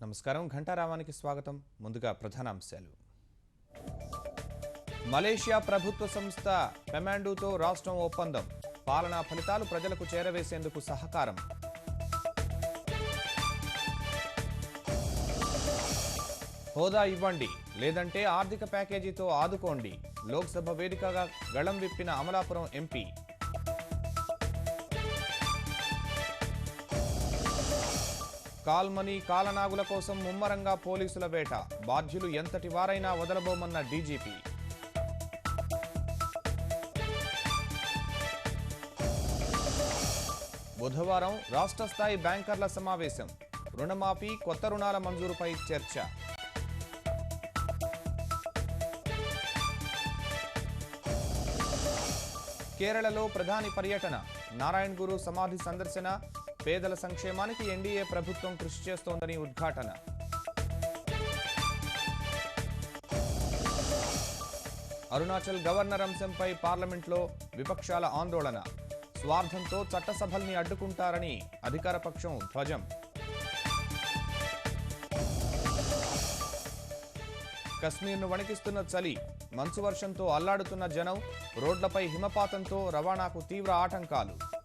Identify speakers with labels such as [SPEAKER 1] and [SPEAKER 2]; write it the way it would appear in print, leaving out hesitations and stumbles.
[SPEAKER 1] నమస్కారం ఘంటారావానికి స్వాగతం. ముందుగా ప్రధానాంశాలు. మలేషియా ప్రభుత్వ సంస్థ పెమాండుతో రాష్ట్రం ఒప్పందం. పాలనా ఫలితాలు ప్రజలకు చేరవేసేందుకు సహకారం. హోదా ఇవ్వండి లేదంటే ఆర్థిక ప్యాకేజీతో ఆదుకోండి. లోక్సభ వేదికగా గళం విప్పిన అమలాపురం ఎంపీ. కాల్మనీ కాలనాగుల కోసం ముమ్మరంగా పోలీసుల వేట. బాధ్యులు ఎంతటి వారైనా వదలబోమన్న డీజీపీ. బుధవారం రాష్ట్ర స్థాయి బ్యాంకర్ల సమావేశం. రుణమాఫీ, కొత్త రుణాల మంజూరుపై చర్చ. కేరళలో ప్రధాని పర్యటన. నారాయణ్ గురు సమాధి సందర్శన. పేదల సంక్షేమానికి ఎన్డీఏ ప్రభుత్వం కృషి చేస్తోందని ఉద్ఘాటన. అరుణాచల్ గవర్నర్ అంశంపై పార్లమెంట్లో విపక్షాల ఆందోళన. స్వార్థంతో చట్టసభల్ని అడ్డుకుంటారని అధికార పక్షం ధ్వజం. కశ్మీర్ను వణికిస్తున్న చలి. మంచు వర్షంతో అల్లాడుతున్న జనం. రోడ్లపై హిమపాతంతో రవాణాకు తీవ్ర ఆటంకాలు.